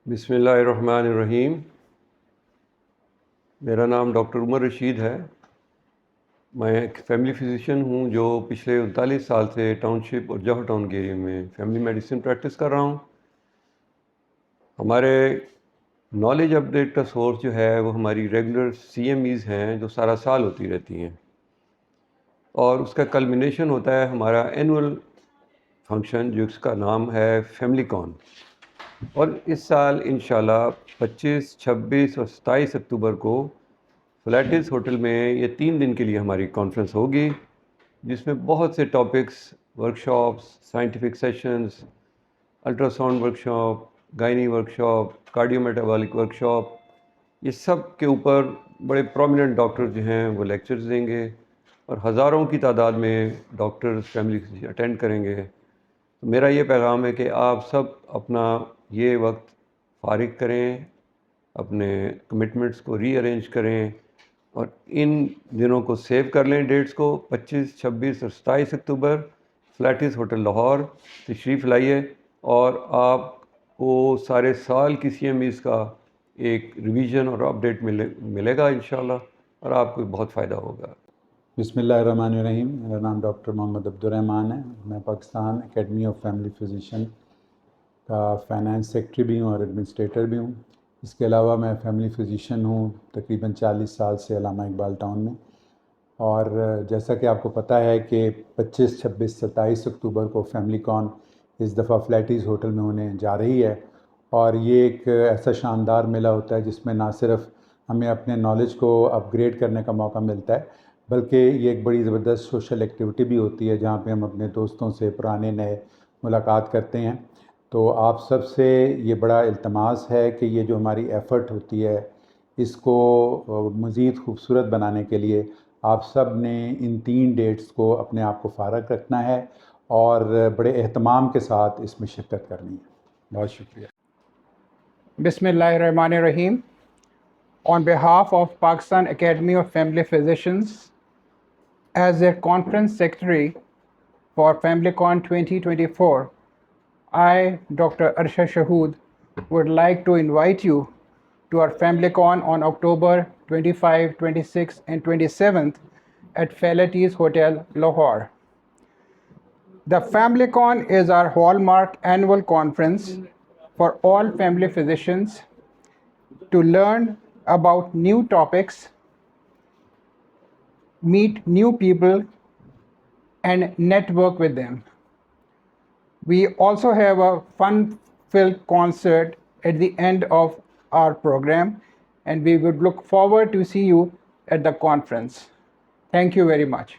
بسم اللہ الرحمن الرحیم. میرا نام ڈاکٹر عمر رشید ہے. میں ایک فیملی فزیشین ہوں جو پچھلے 39 سال سے ٹاؤن شپ اور جوہر ٹاؤن کے ایریا میں فیملی میڈیسن پریکٹس کر رہا ہوں. ہمارے نالج اپڈیٹ کا سورس جو ہے وہ ہماری ریگولر CMEs ہیں جو سارا سال ہوتی رہتی ہیں، اور اس کا کلمینیشن ہوتا ہے ہمارا اینول فنکشن جس کا نام ہے فیملی کون. اور اس سال انشاءاللہ 25، 26 اور 27 اکتوبر کو فلیٹس ہوٹل میں یہ 3 دن کے لیے ہماری کانفرنس ہوگی، جس میں بہت سے topics, workshops, scientific sessions, ultra sound workshop, گائنی workshop, cardio metabolic workshop, یہ سب کے اوپر بڑے پرومیننٹ ڈاکٹر جو ہیں وہ لیکچرز دیں گے، اور ہزاروں کی تعداد میں ڈاکٹرز فیملی اٹینڈ کریں گے. تو میرا یہ پیغام ہے کہ آپ سب اپنا یہ وقت فارغ کریں، اپنے کمٹمنٹس کو ری ارینج کریں، اور ان دنوں کو سیو کر لیں. ڈیٹس کو 25، 26 اور 27 اکتوبر فلیٹس ہوٹل لاہور تشریف لائیے، اور آپ کو سارے سال کی CMEs کا ایک ریویژن اور اپڈیٹ ملے گا انشاءاللہ، اور آپ کو بہت فائدہ ہوگا. بسم اللہ الرحمن الرحیم. میرا نام ڈاکٹر محمد عبدالرحمن ہے. میں Pakistan academy of family physician کا فائنانس سیکٹری بھی ہوں اور ایڈمنسٹریٹر بھی ہوں. اس کے علاوہ میں فیملی فزیشین ہوں تقریباً 40 سال سے علامہ اقبال ٹاؤن میں. اور جیسا کہ آپ کو پتہ ہے کہ 25، 26، 27 اکتوبر کو فیملی کون اس دفعہ فلیٹیز ہوٹل میں ہونے جا رہی ہے، اور یہ ایک ایسا شاندار میلہ ہوتا ہے جس میں نہ صرف ہمیں اپنے نالج کو اپ گریڈ کرنے کا موقع ملتا ہے، بلکہ یہ ایک بڑی زبردست سوشل ایکٹیویٹی بھی ہوتی ہے جہاں پہ ہم اپنے دوستوں سے پرانے نئے ملاقات کرتے ہیں. تو آپ سب سے یہ بڑا التماس ہے کہ یہ جو ہماری ایفرٹ ہوتی ہے اس کو مزید خوبصورت بنانے کے لیے آپ سب نے ان 3 ڈیٹس کو اپنے آپ کو فارغ رکھنا ہے اور بڑے اہتمام کے ساتھ اس میں شرکت کرنی ہے. بہت شکریہ. Bismillah ar-Rahman ar-Rahim. On behalf of Pakistan Academy of Family Physicians, as their conference secretary for Familycon 2024, I, Dr. Arsha Shahood, would like to invite you to our Familycon on October 25, 26, and 27th at Faletti's Hotel, Lahore. The Familycon is our hallmark annual conference for all family physicians to learn about new topics, meet new people, and network with them. We also have a fun-filled concert at the end of our program, and we would look forward to see you at the conference. Thank you very much.